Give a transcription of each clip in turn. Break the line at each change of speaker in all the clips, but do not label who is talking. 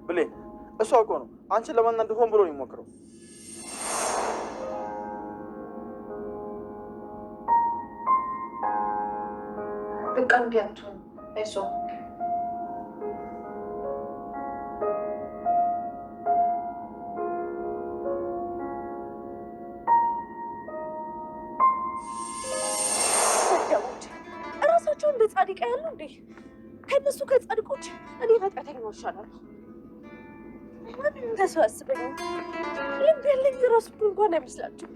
ብሌን እሷ እኮ ነው አንቺን ለማናደድ ሆን ብሎ ነው የሚሞክረው።
በቃ እንዲህ አትሁን። አይዞህ እራሳቸው እንደ ጻድቃ ያሉ እንዴ? ከእነሱ ከጻድቆች እኔ ኃጢአተኛ እሻላለሁ። ማንም ተሰው አያስበኝም። ልብ ያለኝ እራሱ እንኳን አይመስላችሁም።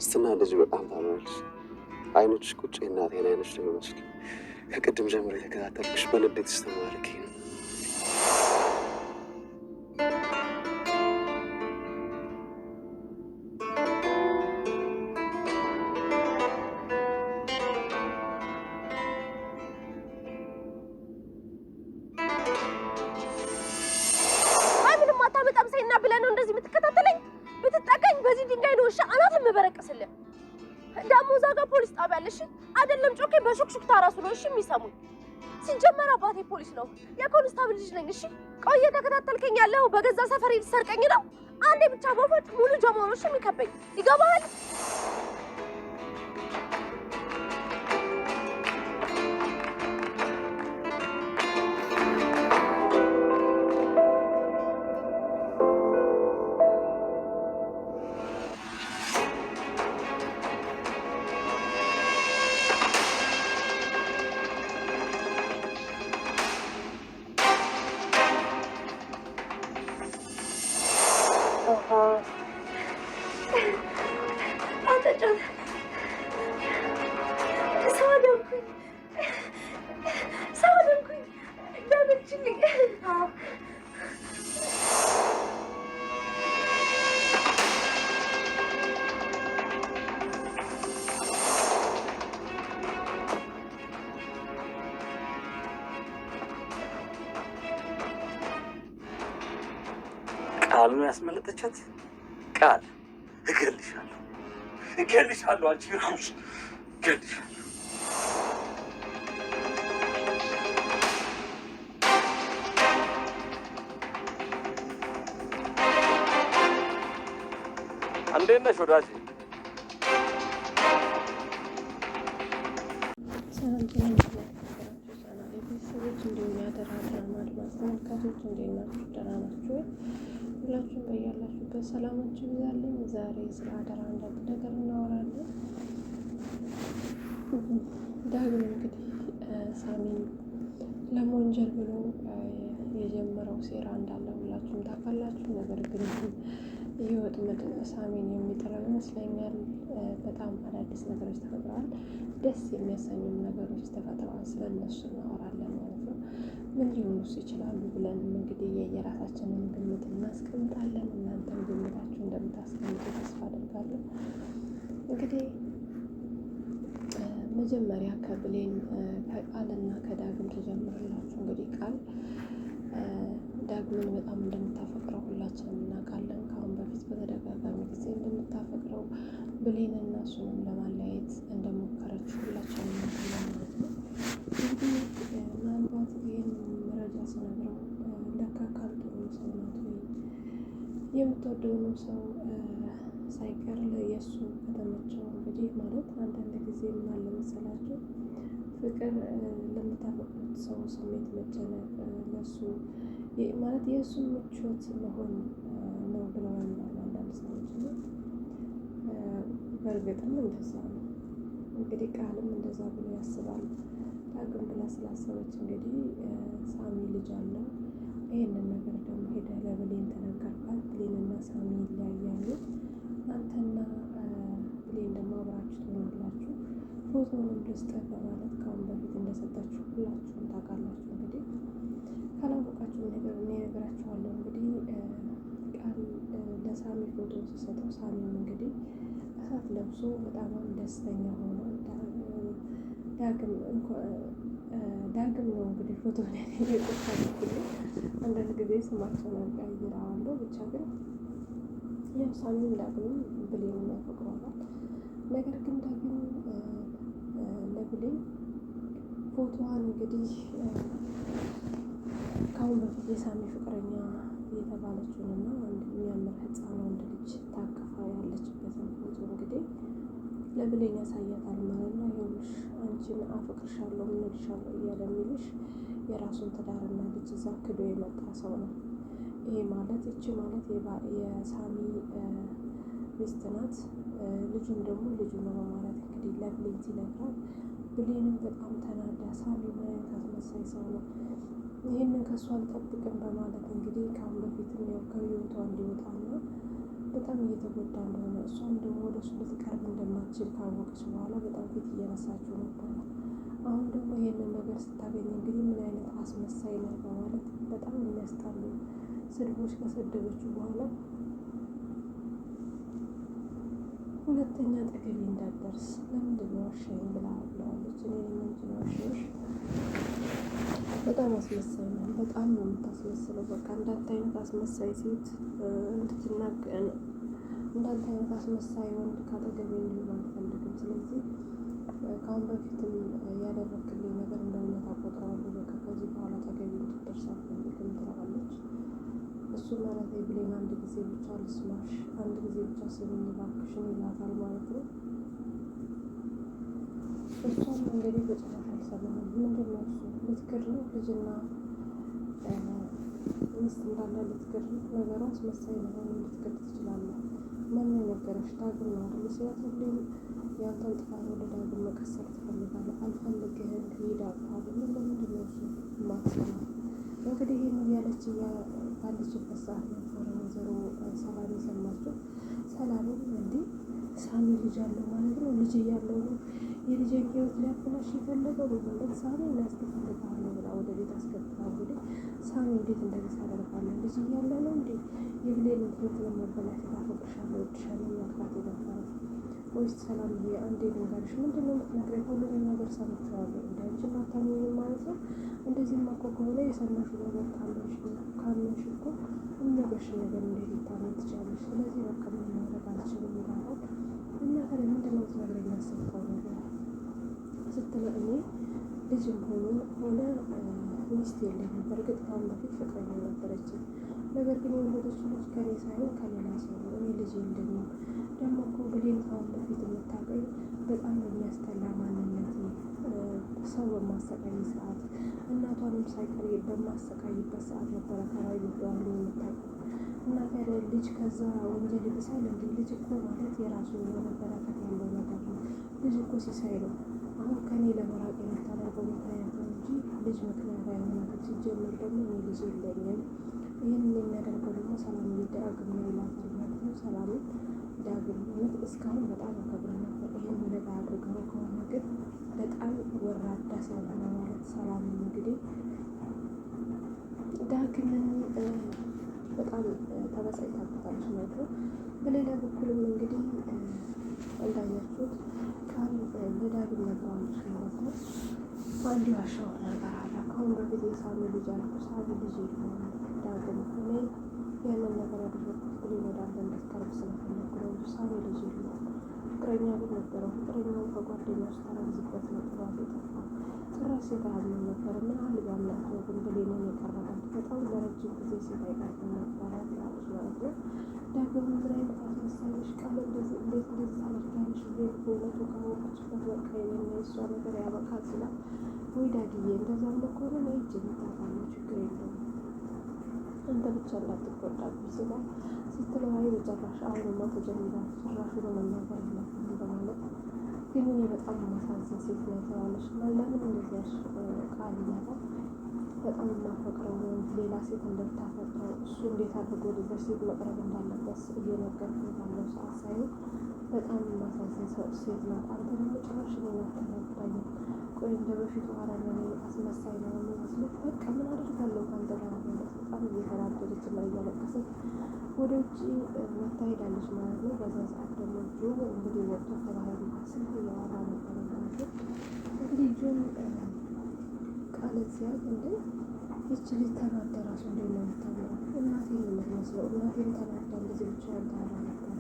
ስትና ልጅ በጣም ታምራለች። አይኖችሽ ቁጭ እናቴን አይኖች ነው የሚመስሉ። ከቅድም ጀምሮ የተከታተልኩሽ በልቤት ስተማርክ ነው። አይደለም ጮኬ በሹክሹክታ ራሱ ነው እሺ የሚሰሙኝ። ሲጀመር አባቴ ፖሊስ ነው፣ የኮንስታብል ልጅ ነኝ። እሺ ቆይ እየተከታተልከኝ ያለው በገዛ ሰፈሬ ልትሰርቀኝ ነው? አንዴ ብቻ በፎት ሙሉ ጀማው ነው እሺ የሚከበኝ። ይገባሃል? ቃል ነው ያስመለጠቻት። ቃል እገልሻለሁ፣ እገልሻለሁ፣ አንቺ ራስሽ እገልሻለሁ። እንዴት ነሽ ወዳጄ?
እንዲሁም ያደራ ድራማ አድማጭ ተመልካቾች እንዴት ናችሁ? ደህና ናችሁ? ሁላችሁም በያላችሁበት ሰላማችሁ ይብዛልኝ። ዛሬ ስለ አደራ አንዳንድ ነገር እናወራለን። ዳግም እንግዲህ ሳሚን ለመወንጀል ብሎ የጀመረው ሴራ እንዳለ ሁላችሁም ታውቃላችሁ። ነገር ግን ይህ ወጥመድ ሳሚን የሚጥለው ይመስለኛል። በጣም አዳዲስ ነገሮች ተፈጥረዋል። ደስ የሚያሰኙም ነገሮች ተፈጥረዋል። ስለነሱ እናወራለን ማለት ነው። ምን ሊሆኑስ ይችላሉ ብለን እንግዲህ የየራሳችንን ግምት እናስቀምጣለን። እናንተም ግምታችሁ እንደምታስቀምጡ ተስፋ አደርጋለሁ። እንግዲህ መጀመሪያ ከብሌን ከቃልና ከዳግም ተጀምረላችሁ። እንግዲህ ቃል ዳግምን በጣም እንደምታፈቅረው ሁላችንም እናውቃለን። ከአሁን በፊት በተደጋጋሚ ጊዜ እንደምታፈቅረው ብሌን እና እሱንም ለማለያየት እንደሞከረች ሁላችንም እናውቃለን ማለት ነው። እንግዲህ ምናልባት ይህን መረጃ ስነግረው ለካ ቃል ጥሩ ሰው ናት ወይ የምትወደውንም ሰው ሳይቀር የእሱ ከተመቸው እንግዲህ ማለት አንዳንድ ጊዜ ምን አለ መሰላችሁ ፍቅር ለምታፈቅሩት ሰው ስሜት መጨነቅ ለሱ ማለት የእሱ ምቾት መሆን ነው ብለው ያምናሉ አንዳንድ ሰዎች ነው። በእርግጥም እንደዛ ነው። እንግዲህ ቃልም እንደዛ ብሎ ያስባል። ዳግም ብላ ስላሰበች እንግዲህ ሳሚ ልጅ አለው። ይህንን ነገር ደግሞ ሄደ ለብሌን ተነገርኳት። ብሌንና ሳሚ ይለያያሉ። አንተና ብሌን ደግሞ አብራችሁ ትሆናላችሁ፣ ፎቶውንም ልስጥህ በማለት ከአሁን በፊት እንደሰጣችሁ ሁላችሁም ታውቃላችሁ። እንግዲህ ካላወቃችሁ ነገር እኔ እነግራችኋለሁ። እንግዲህ ቃል ለሳሚ ፎቶ ሲሰጠው ሳሚም እንግዲህ እሳት ለብሶ በጣም ደስተኛ ሆኖ ዳግም ነው እንግዲህ ፎቶ ላይ የቆጣልኝ። አንዳንድ ጊዜ ስማቸውን ቀይረዋለሁ። ብቻ ግን ያው ሳሚን ዳግም ብሌን ያፈቅረዋል። ነገር ግን ዳግም ለብሌን ፎቶዋን እንግዲህ ከአሁን በፊት የሳሚ ፍቅረኛ የተባለችውንና አንድ የሚያምር ሕፃን ወንድ ልጅ ታቅፋ ያለችበትን ፎቶ እንግዲህ ለብሌን ያሳያታል ማለት ነው። ይኸውልሽ አንቺን አፈቅርሻለሁ ምንልሻለሁ እያለ የሚልሽ የራሱን ትዳርና ልጅ እዛ ክዶ የመጣ ሰው ነው። ይሄ ማለት እቺ ማለት የሳሚ ሚስት ናት። ልጁም ደግሞ ልጁ ነው በማለት እንግዲህ ለብሌን ሲነግራት ብሌንም በጣም ተናዳ ሳሚ ምን አይነት አስመሳይ ሰው ነው፣ ይህንን ከእሱ አልጠብቅም በማለት እንግዲህ ከአሁን በፊትም ያው ከህይወቷ እንዲወጣና በጣም እየተጎዳ እንደሆነ እሷም ደግሞ ወደ እሱ ልትቀርብ እንደማትችል ካወቀች በኋላ በጣም ፊት እየነሳችው ነበረ። አሁን ደግሞ ይህንን ነገር ስታገኝ እንግዲህ ምን አይነት አስመሳይ ነው በማለት በጣም የሚያስጣሉ ስድቦች ከሰደበችው በኋላ ሁለተኛ አጠገቤ እንዳትደርስ ለምንድን ነው ዋሻኝ ብላ ብለዋለች። እኔ ምንድን ነው ዋሻሽ? በጣም አስመሳይ ነው። በጣም ነው የምታስመስለው። በቃ እንዳንተ አይነት አስመሳይ ሴት እንድትናገር እንዳንተ አይነት አስመሳይ ወንድ ካጠገቤ እንዲሆን አልፈልግም። ስለዚህ ከአሁን በፊትም ያደረግክልኝ ነገር እንደ እውነት አቆጥረዋለሁ። በቃ ከዚህ በኋላ አጠገቤ እንድትደርስ አልፈልግም ትለዋለች። እሱ ማለት ብሌን አንድ ጊዜ ብቻ ልስማሽ፣ አንድ ጊዜ ብቻ ስሚኝ እባክሽን ይላታል ማለት ነው። እሷም እንግዲህ በጭራሽ አልሰማም። ምንድን ነው እሱ ልትክር ነው? ልጅና ሚስት እንዳለ ልትክር ነው? ነገሩ አስመሳይ መሆኑ ልትክር ትችላለህ። ማን የነገረሽ? ዳግም ነው አይደል? ሲያትልኝ ያንተን ጥፋት ወደ ዳግም መቀሰር ትፈልጋለህ። አልፈልግህም ሂድ አልኩህ። ለምንድን ነው እሱ የማትሰማው? እንግዲህ ይህን እያለች ባለችበት ሰዓት ነበረ ወይዘሮ ሰላም የሰማችው። ሰላምም እንዲህ ሳሚ ልጅ አለው ማለት ነው፣ ልጅ እያለው ነው የልጄን ህይወት ሊያበላሽ የፈለገው በማለት ሳሚ ሊያስፈልግሃለሁ ብላ ወደ ቤት አስገብታ እንግዲህ ሳሚ እንዴት እንደዚህ ታደርጋለህ? ልጅ እያለ ነው እንዴ የብሌንን ህይወት ለማበላሸት አፈቅርሻለሁ እወድሻለሁ ያልካት የነበረ ወይስ? ሰላምዬ አንዴ ልንገርሽ፣ ምንድን ነው የምትነግረኝ? ሁሉንም ነገር ሰምቼዋለሁ። እንደ አንቺ አታምኚኝም ማለት ነው? እንደዚህማ እኮ ከሆነ የሰማሽው ነገር ካመንሽ እኮ እምነግርሽን ነገር እንዴት ልታመኝ ትችያለሽ? ስለዚህ በቃ ምን ማድረግ አልችልም ይላታል። እና ታዲያ ምንድን ነው የምትነግረኝ ያሰብከው ነገር ስትለው እኔ ልጅም ሆነ ሚስት የለኝም። በእርግጥ ከአሁን በፊት ፍቅረኛ ነበረችኝ። ነገር ግን የወለደችው ልጅ ከኔ ሳይሆን ከሌላ ሰው ነው። እኔ ልጅ የለኝም። ደግሞ እኮ ብሌን ከአሁን በፊት የምታውቀኝ በጣም በሚያስጠላ ማንነት ሰው በማሰቃይ ሰዓት እናቷንም ሳይቀር በማሰቃይበት ሰዓት ነበረ አካባቢ ብለዋሉ የምታውቀው። እና ታዲያ ልጅ ከዛ ወንጀል ይብሳል እንዴ? ልጅ እኮ ማለት የራሱ የሆነ በረከት ያለው ነገር ነው። ልጅ እኮ ሲሳይ ነው። አሁን ከኔ ለመራቅ የምታደርገው ምክንያት ነው እንጂ ልጅ ምክንያት አይሆናትም። ሲጀምር ደግሞ እኔ ልጅ የለኝም። ይህን የሚያደርገው ደግሞ ሰላም ዳግም ነው ይላታል ማለት ነው። ሰላምን ዳግም እውነት እስካሁን በጣም አከብር ነበር። ይህን ነገር አድርገው ከሆነ ግን በጣም ወራዳ ሰው ነው ማለት ሰላም እንግዲህ ዳግምን በጣም ተበሳጭታበታለች ማለት ነው። በሌላ በኩልም እንግዲህ እንዳያችሁት ቃል ለዳግም ነግረዋለች ማለት ነው። አንድ ዋሻው ነገር አለ። ከአሁን በፊት የሳሚ ልጅ አልኩ። ሳሚ ልጅ የለውም ዳግም። እኔ ያንን ነገር ያደረግኩት ብሌን ወዳለ እንድትቀርብ ስለፈለኩ ነው። ሳሚ ልጅ የለውም። ፍቅረኛ ግን ነበረው። ፍቅረኛውን ከጓደኛው ስታረግዝበት ነው ጥሏት የጠፋው። ጭራሽ ሴት አያምንም ነበር። ምን ያህል ቢያምናት ነው ግን ብሌንን የቀረባት? በጣም ለረጅም ጊዜ ሴት አይቀርብም ነበረ ትላለች ማለት ነው። ዳግም ምን አይነት አስመሳይነሽ? ቃል እንደዚህ እንዴት እንደዚህ ታደርጊያለሽ? ብሌን በእውነቱ ካወቀችበት በቃ የኔና የእሷ ነገር ያበቃል ስላት፣ ወይ ዳግዬ እንደዛም ከሆነ እኔ እጅ እመታታለሁ ችግር የለውም አንተ ብቻ እንዳትጎዳብኝ ስላት ስትለው፣ አይ በጭራሽ አሁንማ ተጀምሯል ጭራሹን መናገር የለብንም በማለት ግን እኔ በጣም ማሳዘን ሴት ነው የተባለች እና ለምን እንደዚያሽ ቃል እያላት በጣም የማፈቅረው ወንድ ሌላ ሴት እንደምታፈቅረው እሱ እንዴት አድርጎ ወደዚያ ሴት መቅረብ እንዳለበት እየነገርኩት ባለው ሰዓት ሳይሆን በጣም የማሳዘን ሴት ናት። አንተ ደግሞ ጭራሽ እኔን አትረዳኝም። ቆይ እንደ በፊቱ አረመኔ አስመሳይ ነው የሚመስሉት። በቃ ምን አደርጋለሁ ከአንተ ጋር ማለት በጣም እየተናደደች እና እያለቀሰች ወደ ውጭ ወጥታ ሄዳለች ማለት ነው። በዛ ሰዓት ደግሞ እንግዲህ ወጥቶ ከባህሪ ስልክ እያወራ ነበረ ማለት ነው። እንግዲህ እንግዲህ ጆን ቃለት ሲያዝ እንደ ይች ልጅ ተናዳ ራሱ እንደ ነው የምታምረው እናቴን ነው የምትመስለው እናቴን ተናዳ እንደዚህ ብቻዋን ታወራ ነበረ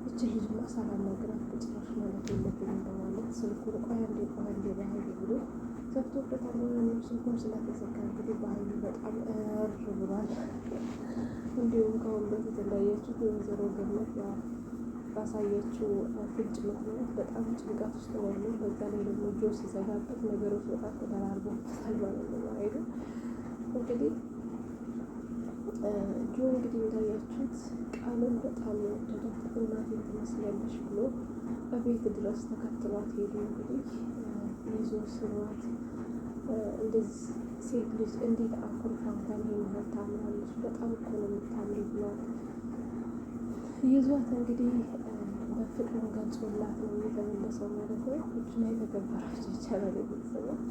ይች ልጅ ሳላናግራት በጭራሽ ማለት የለብኝም በማለት ስልኩን ቆይ አንዴ በኃይል ብሎ ዘግቶበታል። ወይም ስልኩን ስለተዘጋ እንግዲህ በኃይሉ በጣም እር ብሏል። እንዲሁም ከአሁን በፊት እንዳያችሁት የወይዘሮ ገነት ባሳየችው ፍንጭ ምክንያት በጣም ጭንቀት ውስጥ ነው ያለው። በዛ ላይ ደግሞ ጆ ሲዘጋበት ነገሮች በጣም ተደራርበውበታል ማለት ነው። አይደል እንግዲህ ጆ እንግዲህ እንዳያችሁት ቃልን በጣም የወደዳት እናቴን ትመስላለች ብሎ በቤት ድረስ ተከትሏት ሄዱ። እንግዲህ ይዞ ስሯት እንደዚህ ሴት ልጅ እንዴት አኩርፋ እንኳን ይህን ታምራለች በጣም እኮ ነው የምታምሪ ብሏት ይዟት እንግዲህ በፍቅሩን ገልጾላት ነው የተመለሰው ማለት ነው። እጅና የተከበራቸው ይቻላል ቤተሰቦች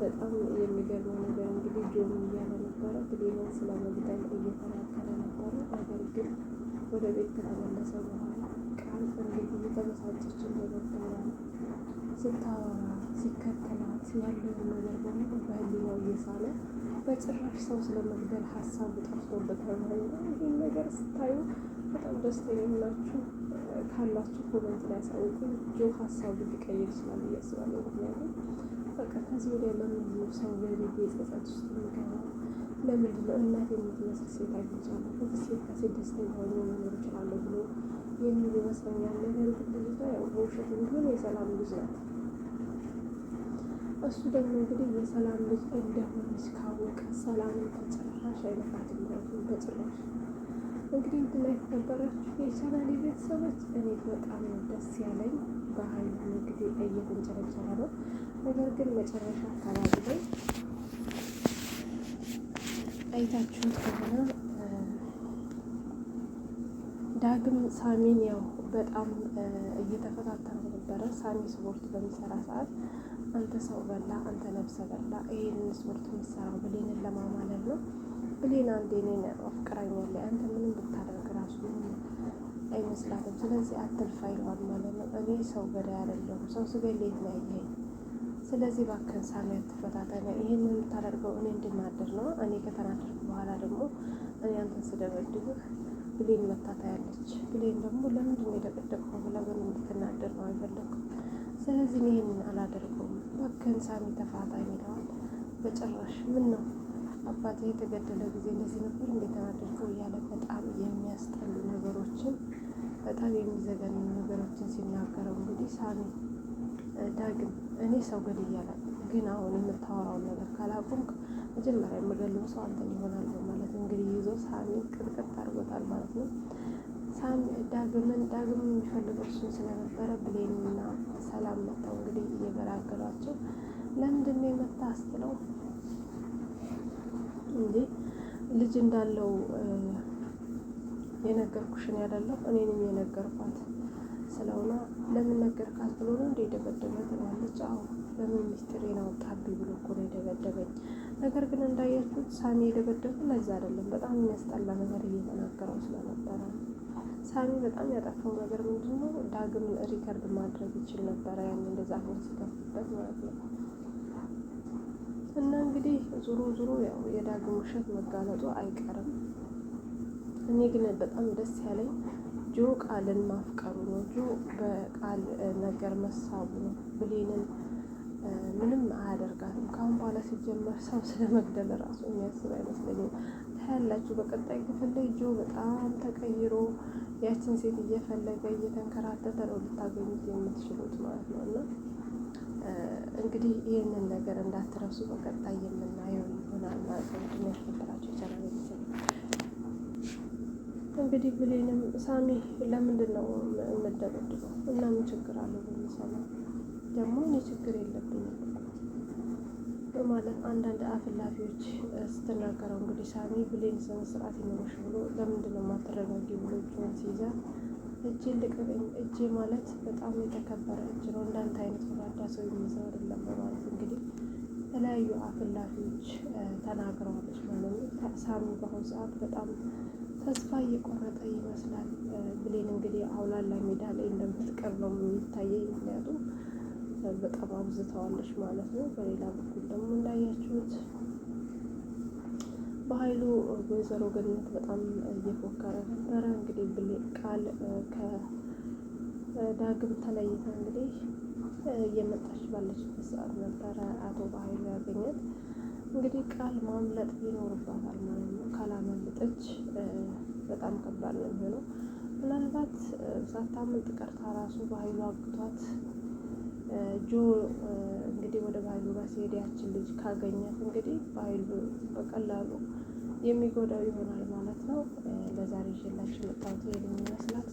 በጣም የሚገርመው ነገር እንግዲህ ጆን እያለ ነበረ ብሌንን ስለመግደል እየተናገረ ነበረ። ነገር ግን ወደ ቤት ከተመለሰ በኋላ ቃል እንግዲህ እየተበሳጨች እንደነበረ ስታወራ ሲከተላት ያለውን ነገር በሙሉ በህሊናው እየሳለ በጭራሽ ሰው ስለመግደል ሀሳቡ ጠፍቶበታል ማለት ነው። ይህን ነገር ስታዩ በጣም ደስተኛ ሆናችሁ ካላችሁ ኮመንት ላይ ያሳውቁኝ። ጆ ሀሳቡ ሊቀይር ይችላል ብዬ አስባለሁ። ምክንያቱም በቃ ከዚህ ወዲያ ለምንድን ነው ሰው በቤት የጸጸት ውስጥ የሚገባው? ለምንድን ነው እናት የምትመስል ሴት አግኝቻለሁ ከዚህ ሴት ከሴት ደስተኛ ሆኜ መኖር እችላለሁ ብሎ የሚል ይመስለኛል። ነገር ግን ልጅቷ ያው በውሸት እንዲሆን የሰላም ልጅ ናት። እሱ ደግሞ እንግዲህ የሰላም ልጅ እንደሆነች ካወቀ ሰላምን በጭራሽ አይነካትም ማለት ነው። በጭራሽ እንግዲህ እንትን ላይ የተከበራችሁ የቻናሌ ቤተሰቦች እኔ በጣም ደስ ያለኝ በኃይሉ እንግዲህ እየተንጨረጨረ ነው። ነገር ግን መጨረሻ አካባቢ ላይ አይታችሁት ከሆነ ዳግም ሳሚን ያው በጣም እየተፈታተነው ነበረ። ሳሚ ስፖርት በሚሰራ ሰዓት አንተ ሰው በላ አንተ ነፍሰ በላ ይሄንን ስፖርት የሚሰራው ብሌንን ለማማለል ነው። ብሌን አንዴ እኔን አፍቅራኛለች አንተ ምንም ብታደርግ ራሱ አይመስላትም። ስለዚህ አትልፋ ይለዋል ማለት ነው። እኔ ሰው ገዳይ አይደለሁም ሰው ስገል የት ነው ያየኸኝ? ስለዚህ እባክህን ሳሚ አትፈታተነ። ይሄን የምታደርገው እኔ እንድናደር ነው። እኔ ከተናደርኩ በኋላ ደግሞ እኔ አንተን ስደበድብህ ብሌን መታታ ያለች ብሌን ደግሞ ለምንድን ነው የደቀደቅከው ብላ በምን እንድትናደር ነው አይፈለግም። ስለዚህ ይሄንን አላደርገውም እባክህን ሳሚ ተፋታኝ ይለዋል። በጭራሽ ምን ነው አባቴ የተገደለ ጊዜ እንደዚህ ነበር እንደተናደድከው እያለ በጣም የሚያስጠሉ ነገሮችን በጣም የሚዘገኑ ነገሮችን ሲናገረው እንግዲህ ሳሚ ዳግም እኔ ሰው ገድያለሁ ግን አሁን የምታወራውን ነገር ካላቆምክ መጀመሪያ የምገለው ሰው አንተን ይሆናል በማለት እንግዲህ ይዞ ሳሚን ቅጥቅጥ አድርጎታል ማለት ነው። ሳሚ ዳግም የሚፈልገው እሱን ስለነበረ ብሌንና ሰላም መጣው እንግዲህ እየገላገሏቸው ለምንድን ነው የመጣ አስትለው እንዴ ልጅ እንዳለው የነገርኩሽን ያደለው እኔ ነኝ የነገርኳት ስለሆነ ለምን ነገርካት ብሎ ነው እንደ ደበደበ ትላለች። አዎ ለምን ሚስጥሬን አወጣብኝ ብሎ እኮ ነው የደበደበኝ። ነገር ግን እንዳያችሁት ሳሚ የደበደበው ለዛ አይደለም በጣም የሚያስጠላ ነገር እየተናገረው ስለነበረ ሳሚ በጣም ያጠፋው ነገር ምንድነው ዳግም ሪከርድ ማድረግ ይችል ነበረ ያን እንደዛ ሆን ሲከፍበት ማለት ነው። እና እንግዲህ ዙሮ ያው የዳግም ውሸት መጋለጡ አይቀርም። እኔ ግን በጣም ደስ ያለኝ ጆ ቃልን ማፍቀሩ ነው። ጆ በቃል ነገር መሳቡ ነው። ብሌንን ምንም አያደርጋትም። ካሁን በኋላ ሲጀመር ሰው ስለመግደል ራሱ የሚያስብ አይመስለኝም። ታያላችሁ በቀጣይ ክፍል ላይ ጆ በጣም ተቀይሮ ያችን ሴት እየፈለገ እየተንከራተተ ነው ልታገኙት የምትችሉት ማለት ነው። እና እንግዲህ ይህንን ነገር እንዳትረሱ በቀጣይ የምናየው ይሆናል ማለት ነው። ድን ያስከበራቸው ይቻላል ቤተሰብ እንግዲህ ብሌንም ሳሚ ለምንድን ነው የምደበድበው እና ምን ችግር አለው በሚሰማ ደግሞ እኔ ችግር የለብኝም በማለት አንዳንድ አፍላፊዎች ስትናገረው እንግዲህ ሳሚ ብሌን ስነ ስርዓት ይኖርሽ ብሎ ለምንድን ነው የማትረጋጊ ብሎ እጇን ሲይዛት እጄ ልቀቀኝ እጄ ማለት በጣም የተከበረ እጅ ነው እንዳንተ አይነት ወራዳ ሰው የሚይዘው አይደለም በማለት እንግዲህ የተለያዩ አፍላፊዎች ተናግረዋለች ማለት ነው። ሳሚ በአሁኑ ሰዓት በጣም ተስፋ እየቆረጠ ይመስላል። ብሌን እንግዲህ አውላላ ሜዳ ላይ እንደምትቀር ነው የሚታየኝ። ምክንያቱም በጣም አብዝተዋለች ማለት ነው። በሌላ በኩል ደግሞ እንዳያችሁት በኃይሉ ወይዘሮ ገነት በጣም እየፎከረ ነበረ። እንግዲህ ቃል ከዳግም ተለይታ እንግዲህ እየመጣች ባለችበት ሰዓት ነበረ አቶ በኃይሉ ያገኘት። እንግዲህ ቃል ማምለጥ ይኖርባታል ማለት ነው። ካላመለጠች በጣም ከባድ ነው የሚሆነው። ምናልባት ሳታመልጥ ቀርታ ራሱ በኃይሉ አግቷት ጆ እንግዲህ ወደ በኃይሉ ጋር ሲሄድ ያችን ልጅ ካገኛት እንግዲህ በኃይሉ በቀላሉ የሚጎዳው ይሆናል ማለት ነው። ለዛሬ ይዤላችሁ የመጣሁት ይሄንን ይመስላል።